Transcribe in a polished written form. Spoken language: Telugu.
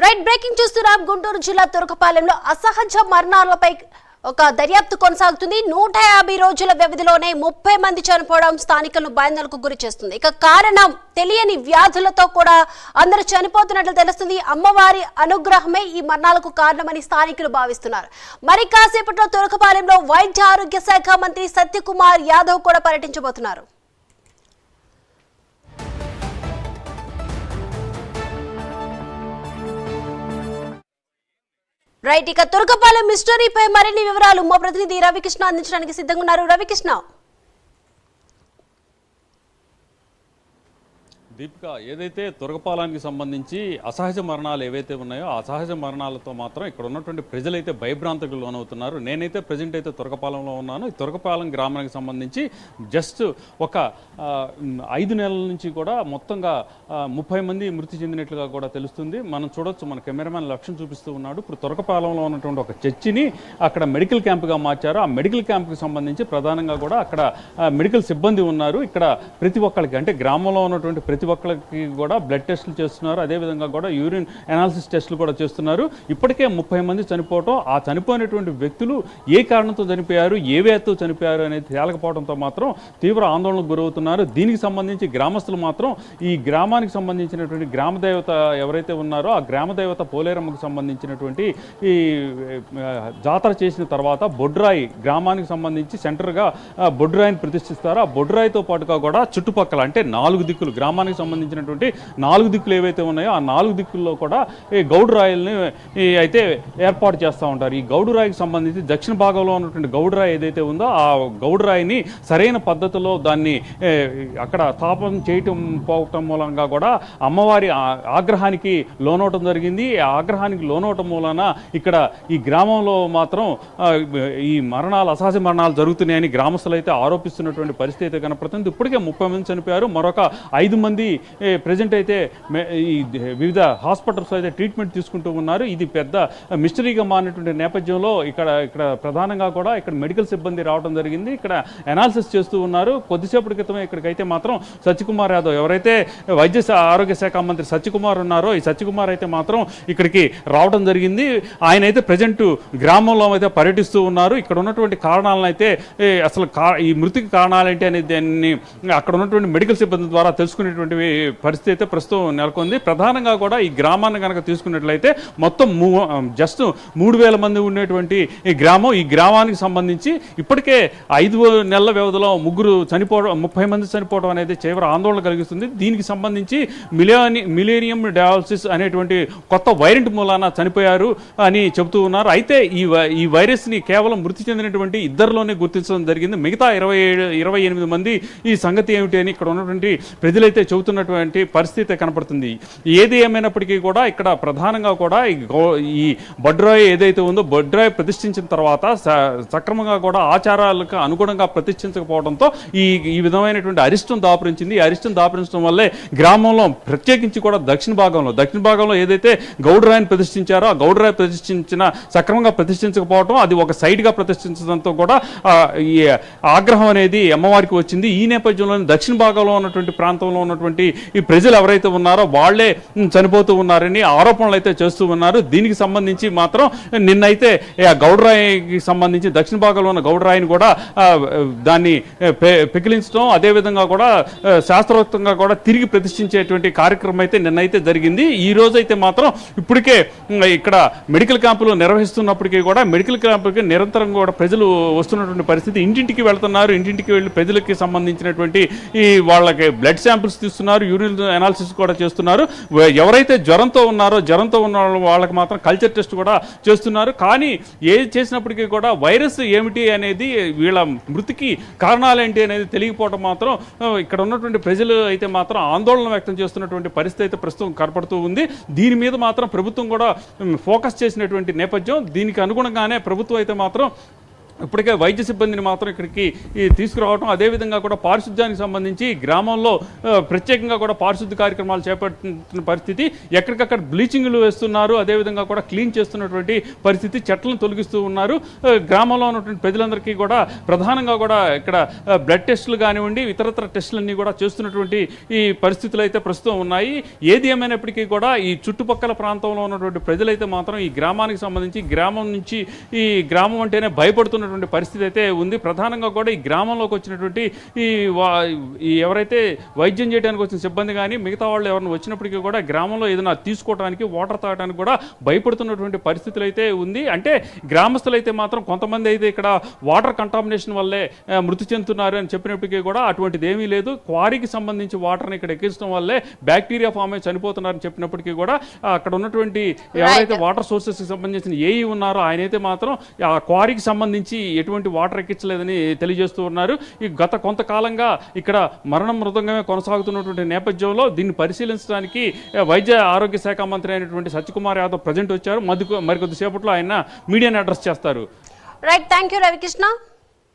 రైట్ బ్రేకింగ్ చూస్తున్నాం. గుంటూరు జిల్లా తురకపాలెంలో అసహజ మరణాలపై ఒక దర్యాప్తు కొనసాగుతుంది. 150 రోజుల వ్యవధిలోనే 30 మంది చనిపోవడం స్థానికులను భయాందోళనకు గురి చేస్తుంది. ఇక కారణం తెలియని వ్యాధులతో కూడా అందరూ చనిపోతున్నట్లు తెలుస్తుంది. అమ్మవారి అనుగ్రహమే ఈ మరణాలకు కారణమని స్థానికులు భావిస్తున్నారు. మరి కాసేపట్లో తురకపాలెంలో వైద్య ఆరోగ్య శాఖ మంత్రి సత్యకుమార్ యాదవ్ కూడా పర్యటించబోతున్నారు. రైట్, ఇక తురకపాలెం మిస్టరీపై మరిన్ని వివరాలు మా ప్రతినిధి రవికృష్ణ అందించడానికి సిద్ధంగా ఉన్నారు. రవికృష్ణ. దీపిక, ఏదైతే తురకపాలెంకి సంబంధించి అసహజ మరణాలు ఏవైతే ఉన్నాయో ఆ అసహజ మరణాలతో మాత్రం ఇక్కడ ఉన్నటువంటి ప్రజలైతే భయభ్రాంతకు లోనవుతున్నారు. నేనైతే ప్రజెంట్ అయితే తురకపాలెంలో ఉన్నాను. ఈ తురకపాలెం గ్రామానికి సంబంధించి జస్ట్ ఒక 5 నెలల నుంచి కూడా మొత్తంగా 30 మంది మృతి చెందినట్లుగా కూడా తెలుస్తుంది. మనం చూడొచ్చు, మన కెమెరామెన్ లక్ష్యం చూపిస్తూ ఉన్నాడు. ఇప్పుడు తురకపాలెంలో ఉన్నటువంటి ఒక చర్చిని అక్కడ మెడికల్ క్యాంప్గా మార్చారు. ఆ మెడికల్ క్యాంప్కి సంబంధించి ప్రధానంగా కూడా అక్కడ మెడికల్ సిబ్బంది ఉన్నారు. ఇక్కడ ప్రతి ఒక్కరికి, అంటే గ్రామంలో ఉన్నటువంటి ప్రతి ఒక్కరికి కూడా బ్లడ్ టెస్టులు చేస్తున్నారు. అదేవిధంగా కూడా యూరిన్ అనాలిసిస్ టెస్టులు కూడా చేస్తున్నారు. ఇప్పటికే 30 మంది చనిపోవటం, ఆ చనిపోయినటువంటి వ్యక్తులు ఏ కారణంతో చనిపోయారు, ఏ వ్యాధితో చనిపోయారు అనేది తేలకపోవడంతో మాత్రం తీవ్ర ఆందోళనకు గురవుతున్నారు. దీనికి సంబంధించి గ్రామస్తులు మాత్రం ఈ గ్రామానికి సంబంధించినటువంటి గ్రామదేవత ఎవరైతే ఉన్నారో ఆ గ్రామదేవత పోలేరమ్మకు సంబంధించినటువంటి ఈ జాతర చేసిన తర్వాత బొడ్రాయి గ్రామానికి సంబంధించి సెంటర్గా బొడ్రాయిని ప్రతిష్ఠిస్తారు. ఆ బొడ్రాయితో పాటుగా కూడా చుట్టుపక్కల, అంటే 4 దిక్కులు, గ్రామానికి సంబంధించినటువంటి 4 దిక్కులు ఏవైతే ఉన్నాయో ఆ 4 దిక్కుల్లో కూడా ఈ గౌడు రాయిల్ని అయితే ఏర్పాటు చేస్తూ ఉంటారు. ఈ గౌడు రాయికి సంబంధించి దక్షిణ భాగంలో ఉన్నటువంటి గౌడు రాయి ఏదైతే ఉందో ఆ గౌడు రాయిని సరైన పద్ధతిలో దాన్ని అక్కడ స్థాపన చేయటం పోవటం మూలంగా కూడా అమ్మవారి ఆగ్రహానికి లోనవటం జరిగింది. ఈ ఆగ్రహానికి లోనవటం మూలన ఇక్కడ ఈ గ్రామంలో మాత్రం ఈ మరణాలు, అసహజ మరణాలు జరుగుతున్నాయని గ్రామస్తులు అయితే ఆరోపిస్తున్నటువంటి పరిస్థితి అయితే కనపడుతుంది. ఇప్పటికే 30 మంది చనిపోయారు. మరొక 5 మంది ప్రజెంట్ అయితే ఈ వివిధ హాస్పిటల్స్ అయితే ట్రీట్మెంట్ తీసుకుంటూ ఉన్నారు. ఇది పెద్ద మిస్టరీగా మారినటువంటి నేపథ్యంలో ఇక్కడ ప్రధానంగా కూడా ఇక్కడ మెడికల్ సిబ్బంది రావడం జరిగింది. ఇక్కడ అనాలిసిస్ చేస్తూ ఉన్నారు. కొద్దిసేపటి క్రితమే ఇక్కడికైతే మాత్రం సత్యకుమార్ యాదవ్, ఎవరైతే వైద్య ఆరోగ్య శాఖ మంత్రి సత్యకుమార్ ఉన్నారో ఈ సత్యకుమార్ అయితే మాత్రం ఇక్కడికి రావడం జరిగింది. ఆయన అయితే ప్రజెంట్ గ్రామంలో అయితే పర్యటిస్తూ ఉన్నారు. ఇక్కడ ఉన్నటువంటి కారణాలను అయితే అసలు ఈ మృతికి కారణాలేంటి అనేది దాన్ని అక్కడ ఉన్నటువంటి మెడికల్ సిబ్బంది ద్వారా తెలుసుకునేటువంటి పరిస్థితి అయితే ప్రస్తుతం నెలకొంది. ప్రధానంగా కూడా ఈ గ్రామాన్ని కనుక తీసుకున్నట్లయితే మొత్తం జస్ట్ 3000 మంది ఉండేటువంటి ఈ గ్రామం, ఈ గ్రామానికి సంబంధించి ఇప్పటికే 5 నెలల వ్యవధిలో 30 మంది చనిపోవడం అనేది తీవ్ర ఆందోళన కలిగిస్తుంది. దీనికి సంబంధించి మిలేనియం డయాలసిస్ అనేటువంటి కొత్త వైరెంట్ మూలాన చనిపోయారు అని చెబుతూ ఉన్నారు. అయితే ఈ వైరస్ని కేవలం మృతి చెందినటువంటి 2లోనే గుర్తించడం జరిగింది. మిగతా 28 మంది ఈ సంగతి ఏమిటి అని ఇక్కడ ఉన్నటువంటి ప్రజలైతే చెబుతున్నటువంటి పరిస్థితి కనపడుతుంది. ఏది ఏమైనప్పటికీ కూడా ఇక్కడ ప్రధానంగా కూడా ఈ బొడ్రాయి ఏదైతే ఉందో బొడ్రాయి ప్రతిష్ఠించిన తర్వాత సక్రమంగా కూడా ఆచారాలకు అనుగుణంగా ప్రతిష్ఠించకపోవడంతో ఈ విధమైనటువంటి అరిష్టం దాపురించింది. ఈ అరిష్టం దాపురించడం వల్లే గ్రామంలో, ప్రత్యేకించి కూడా దక్షిణ భాగంలో ఏదైతే గౌడరాయిని ప్రతిష్ఠించారో ఆ గౌడరాయి సక్రమంగా ప్రతిష్ఠించకపోవడం, అది ఒక సైడ్గా ప్రతిష్ఠించడంతో కూడా ఈ ఆగ్రహం అనేది అమ్మవారికి వచ్చింది. ఈ నేపథ్యంలో దక్షిణ భాగంలో ఉన్నటువంటి ప్రాంతంలో ఉన్నటువంటి ఈ ప్రజలు ఎవరైతే ఉన్నారో వాళ్లే చనిపోతూ ఉన్నారని ఆరోపణలు అయితే చేస్తూ ఉన్నారు. దీనికి సంబంధించి మాత్రం నిన్నైతే గౌడరాయికి సంబంధించి దక్షిణ భాగంలో ఉన్న గౌడరాయిని కూడా దాన్ని పెకిలించడం, అదేవిధంగా కూడా శాస్త్రోక్తంగా కూడా తిరిగి ప్రతిష్ఠించేటువంటి కార్యక్రమం అయితే నిన్నైతే జరిగింది. ఈ రోజు అయితే మాత్రం ఇప్పటికే ఇక్కడ మెడికల్ క్యాంపులు నిర్వహిస్తున్నప్పటికీ కూడా మెడికల్ క్యాంపులకి నిరంతరం కూడా ప్రజలు వస్తున్నటువంటి పరిస్థితి. ఇంటింటికి వెళ్తున్నారు. ఇంటింటికి వెళ్ళి ప్రజలకి సంబంధించినటువంటి ఈ వాళ్ళకి బ్లడ్ శాంపిల్స్ తీస్తున్నారు, యూరిన్ అనాలిసిస్ కూడా చేస్తున్నారు. ఎవరైతే జ్వరంతో ఉన్న వాళ్ళకి మాత్రం కల్చర్ టెస్ట్ కూడా చేస్తున్నారు. కానీ ఏది చేసినప్పటికీ కూడా వైరస్ ఏమిటి అనేది, వీళ్ళ మృతికి కారణాలేంటి అనేది తెలియకపోవడం మాత్రం ఇక్కడ ఉన్నటువంటి ప్రజలు అయితే మాత్రం ఆందోళన వ్యక్తం చేస్తున్నటువంటి పరిస్థితి అయితే ప్రస్తుతం కనపడుతూ ఉంది. దీని మీద మాత్రం ప్రభుత్వం కూడా ఫోకస్ చేసినటువంటి నేపథ్యం. దీనికి అనుగుణంగానే ప్రభుత్వం అయితే మాత్రం ఇప్పటికే వైద్య సిబ్బందిని మాత్రం ఇక్కడికి తీసుకురావడం, అదేవిధంగా కూడా పారిశుద్ధ్యానికి సంబంధించి గ్రామంలో ప్రత్యేకంగా కూడా పారిశుద్ధ్య కార్యక్రమాలు చేపట్టిన పరిస్థితి, ఎక్కడికక్కడ బ్లీచింగ్లు వేస్తున్నారు, అదేవిధంగా కూడా క్లీన్ చేస్తున్నటువంటి పరిస్థితి, చెట్లను తొలగిస్తూ ఉన్నారు. గ్రామంలో ఉన్నటువంటి ప్రజలందరికీ కూడా ప్రధానంగా కూడా ఇక్కడ బ్లడ్ టెస్టులు కానివ్వండి, ఇతరత్ర టెస్టులన్నీ కూడా చేస్తున్నటువంటి ఈ పరిస్థితులు అయితే ప్రస్తుతం ఉన్నాయి. ఏది ఏమైనప్పటికీ కూడా ఈ చుట్టుపక్కల ప్రాంతంలో ఉన్నటువంటి ప్రజలైతే మాత్రం ఈ గ్రామానికి సంబంధించి గ్రామం నుంచి ఈ గ్రామం అంటేనే భయపడుతున్న పరిస్థితి అయితే ఉంది. ప్రధానంగా కూడా ఈ గ్రామంలోకి వచ్చినటువంటి ఈ ఎవరైతే వైద్యం చేయడానికి వచ్చిన సిబ్బంది కానీ మిగతా వాళ్ళు ఎవరైనా వచ్చినప్పటికీ కూడా గ్రామంలో ఏదైనా తీసుకోవడానికి, వాటర్ తాగడానికి కూడా భయపడుతున్నటువంటి పరిస్థితులు అయితే ఉంది. అంటే గ్రామస్తులైతే మాత్రం కొంతమంది అయితే ఇక్కడ వాటర్ కంటామినేషన్ వల్లే మృతి చెందుతున్నారు అని చెప్పినప్పటికీ కూడా అటువంటిది ఏమీ లేదు. క్వారీకి సంబంధించి వాటర్ని ఇక్కడ ఎక్కించడం వల్లే బ్యాక్టీరియా ఫామ్ అయి చనిపోతున్నారని చెప్పినప్పటికీ కూడా అక్కడ ఉన్నటువంటి ఎవరైతే వాటర్ సోర్సెస్కి సంబంధించిన ఏఈ ఉన్నారో ఆయనైతే మాత్రం ఆ క్వారీకి సంబంధించి ఎటువంటి వాటర్ ఎక్కించలేదని తెలియజేస్తూ ఉన్నారు. ఈ గత కొంతకాలంగా ఇక్కడ మరణ మృదంగమే కొనసాగుతున్నటువంటి నేపథ్యంలో దీన్ని పరిశీలించడానికి వైద్య ఆరోగ్య శాఖ మంత్రి అయినటువంటి సత్యకుమార్ యాదవ్ ప్రజెంట్ వచ్చారు. మరికొద్దిసేపట్లో ఆయన మీడియాని అడ్రస్ చేస్తారు. Right, thank you Ravikrishna.